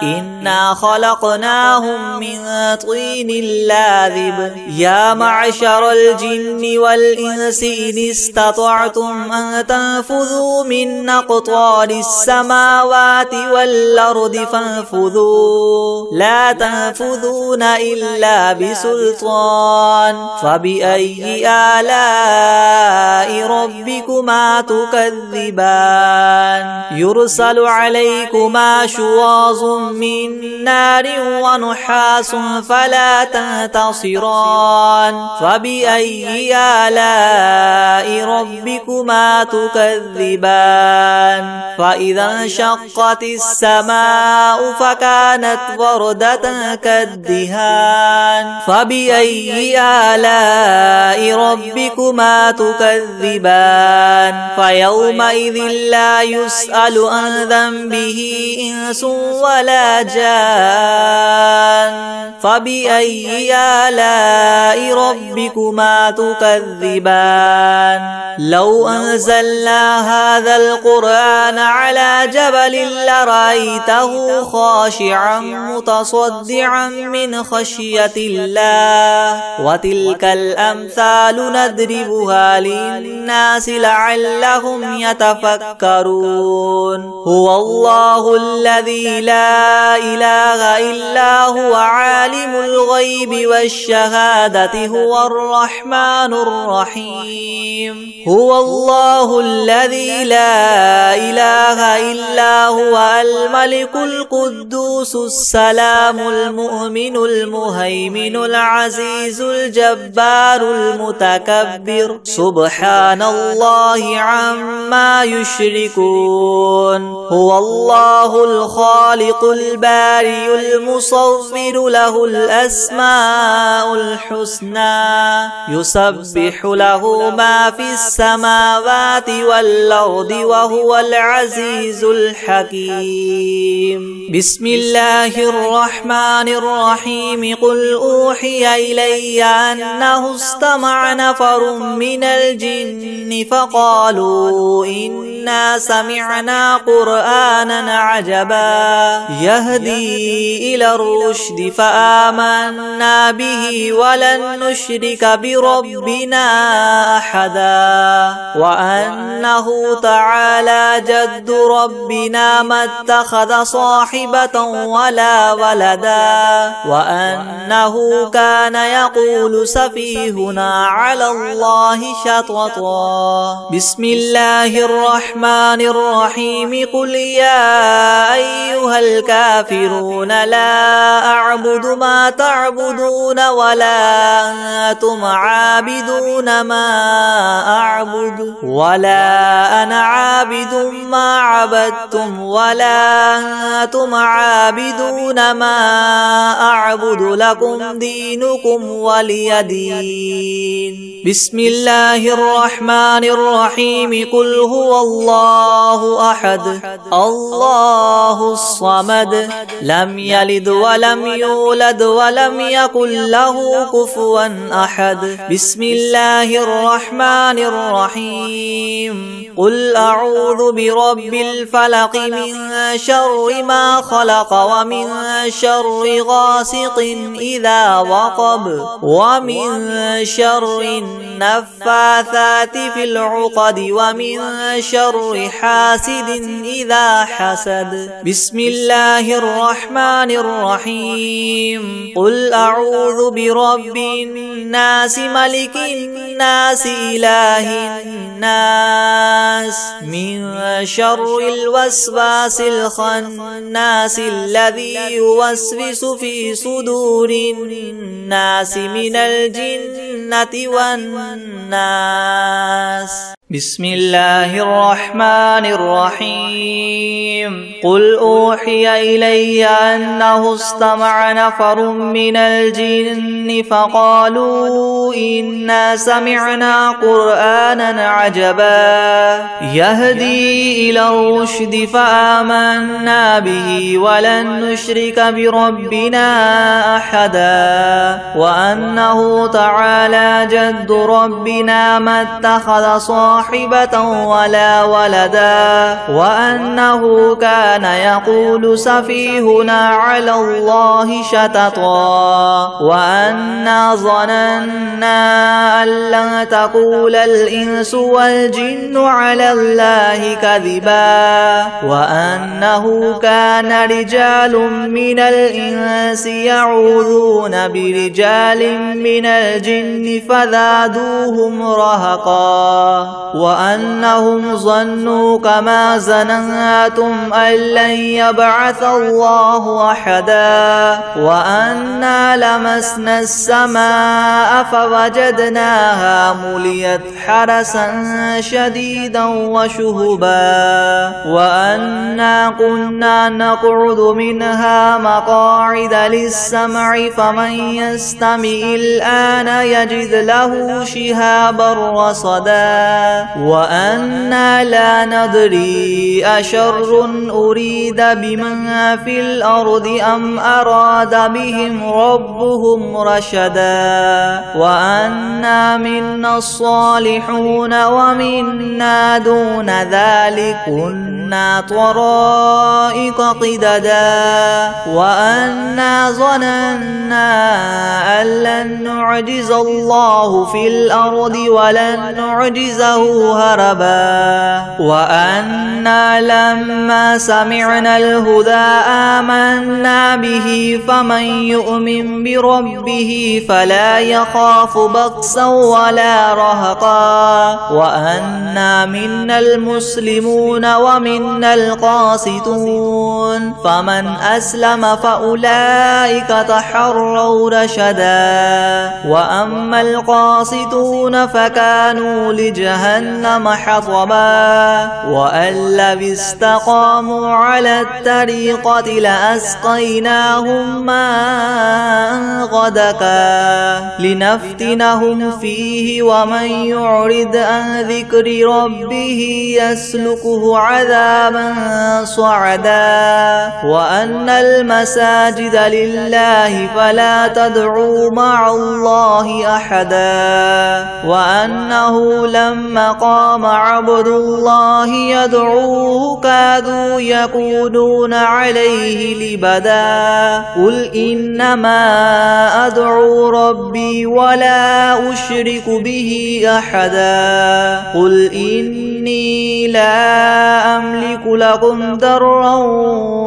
إنا خلقناهم من طين لاذب يا معشر الجن والإنس إن استطعتم أن تنفذوا من أقطار السماوات والأرض فانفذوا لا تنفذون إلا بسلطان فبأي آلاء ربكما تكذبان يرسل عليكما شواظ من نار ونحاس فلا تنتصران فبأي آلاء ربكما تكذبان فإذا انشقت السماء فكانت وردة كالدهان فبأي آلاء ربكما تكذبان فيومئذ لا يسأل عن ذنبه إنس ولا جان فبأي آلاء ربكما تكذبان لو أنزلنا هذا القرآن على جبل لرأيته خاشعا متصدعا من خشية الله وتلك الأمثال نضربها للناس لعلهم يتفكرون هو الله الذي لا إله إلا هو عالم الغيب والشهادة هو الرحمن الرحيم هو الله الذي لا إله إلا هو الملك القدوس السلام المؤمن المهيمن العزيز الجبار المتكبر سبحان الله عما يشركون هو الله الخالق البارئ المصور له الأسماء الحسنى يسبح له ما في السماوات والأرض وهو العزيز الحكيم بسم الله الرحمن الرحيم قل أوحي إلي أنه استمع نفر من الجن فقالوا إنا سمعنا قرآنا عجبا يهدي إلى الرشد فآمنا به ولن نشرك بربنا أحدا وأنه تعالى جد ربنا ما اتخذ صاحبة ولا ولدا وأنه كان يقول سفيهنا على الله شططا بسم الله الرحمن الرحيم قل يا أيها الكافرون لا أعبد ما تعبدون ولا أنتم عابدون ما أعبد ولا أنا عابد ما عبدتم ولا أنتم عابدون ما أعبد أعبد لكم دينكم ولي دين. بسم الله الرحمن الرحيم. قل هو الله أحد الله الصمد لم يلد ولم يولد ولم يكن له كفوا أحد. بسم الله الرحمن الرحيم. قل أعوذ برب الفلق من شر ما خلق ومن شر غاسق إذا وقب ومن شر النفاثات في العقد ومن شر حاسد إذا حسد. بسم الله الرحمن الرحيم. قل أعوذ برب الناس ملك الناس إله الناس من شر الوسواس الخناس الذي يوسوس في صدور الناس من الجنة والناس. بسم الله الرحمن الرحيم. قل أوحي إلي أنه استمع نفر من الجن فقالوا إنا سمعنا قرآنا عجبا يهدي إلى الرشد فآمنا به ولن نشرك بربنا أحدا وأنه تعالى جد ربنا ما اتخذ صاحبة ولا ولدا وأنه كان يقول سفيهنا على الله شططا وأنا ظننا أن لن تقول الإنس والجن على الله كذبا وأنه كان رجال من الإنس يعوذون برجال من الجن فزادوهم رهقا وأنهم ظنوا كما ظننتم أن لن يبعث الله أحدا وأنا لمسنا السماء فوجدناها مليت حرسا شديدا وشهبا وأنا كنا نقعد منها مقاعد للسمع فمن يستمع الآن يجد له شهابا رصدا وأنا لا ندري أشر أريد بمن في الأرض أم أراد بهم ربهم رشدا وأنا منا الصالحون ومنا دون ذلك كنا طرائق قددا وأنا ظننا أن لن نعجز الله في الأرض ولن نعجزه هربا وأنا لما سمعنا الهدى آمنا به فمن يؤمن بربه فلا يخاف بخسا ولا رهقا وأنا منا المسلمون ومنا القاسطون فمن أسلم فأولئك تحروا رشدا وأما القاسطون فكانوا لجهنم حطبا وأن لو استقاموا على الطريقة لأسقيناهم ماء غدقا لنفتنهم فيه ومن يعرض عن ذكر ربه يسلكه عذابا صعدا وأن المساجد لله فلا تدعوا مع الله أحدا وأنه لما قام عبد الله يدعوه كادوا يكونون عليه لبدا قل إنما أدعو ربي ولا أشرك به أحدا قل إني لا أملك لكم ضرا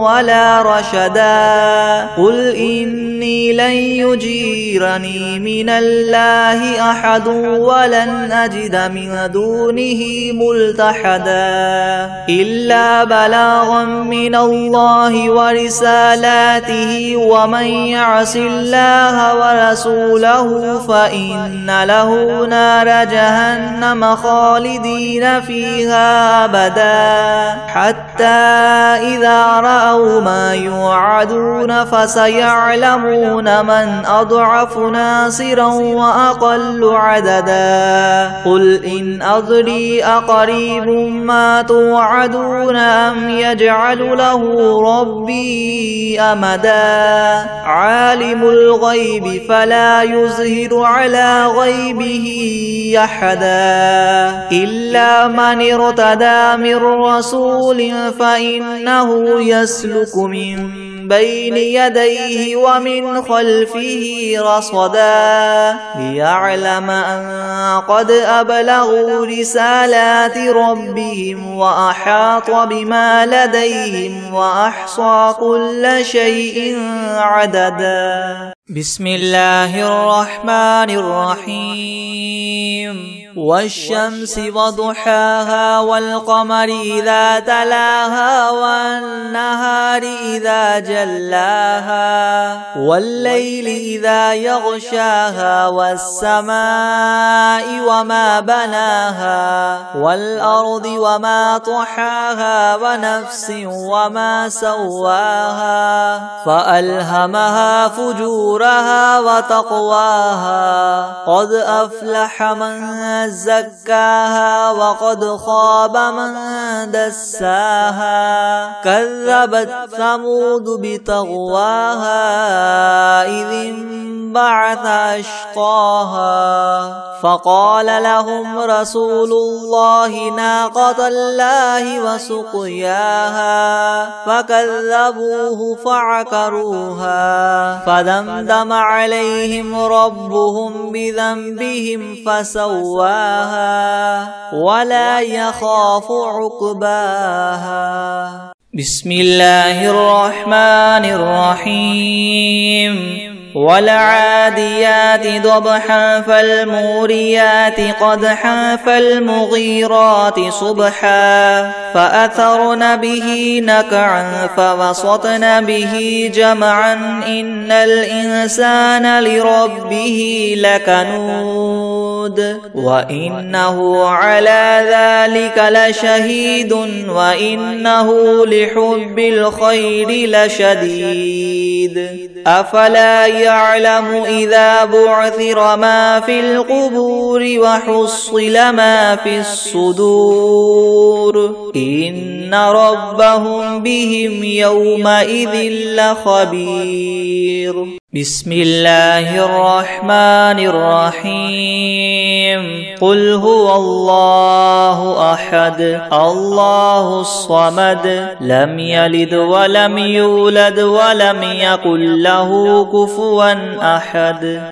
ولا رشدا قل إني لن يجيرني من الله أحد ولن أجد من دونه ملتحدا إلا بلاغا من الله ورسالاته ومن يعص الله الله ورسوله فإن له نار جهنم خالدين فيها أبدا حتى إذا رأوا ما يوعدون فسيعلمون من أضعف ناصرا وأقل عددا قل إن أدري أقريب ما توعدون أم يجعل له ربي أمدا عالم الغيب فلا يظهر على غيبه أحدا إلا من ارتدى من رسول فإنه يسلك من بين يديه ومن خلفه رصدا ليعلم أن قد أبلغوا رسالات ربهم وأحاط بما لديهم وأحصى كل شيء عددا بسم الله الرحمن الرحيم والشمس وضحاها والقمر إذا تلاها والنهار إذا جلاها والليل إذا يغشاها والسماء وما بناها والأرض وما طحاها ونفس وما سواها فألهمها فجورها وتقواها قد أفلح من زكاها وقد خاب من دساها كذبت ثمود بطغواها إذ انبعث أشقاها فقال لهم رسول الله ناقة الله وسقياها فكذبوه فعقروها فدمدم عليهم ربهم بذنبهم فسواها ولا يخاف عقباها بسم الله الرحمن الرحيم والعاديات ضبحا فالموريات قدحا فالمغيرات صبحا فأثرن به نقعا فوسطن به جمعا إن الإنسان لربه لكنود وإنه على ذلك لشهيد وإنه لحب الخير لشديد أفلا يعلم إذا بعثر ما في القبور وحصل ما في الصدور إن ربهم بهم يومئذ لخبير بسم الله الرحمن الرحيم قل هو الله أحد الله الصمد لم يلد ولم يولد ولم يكن له كفوا أحد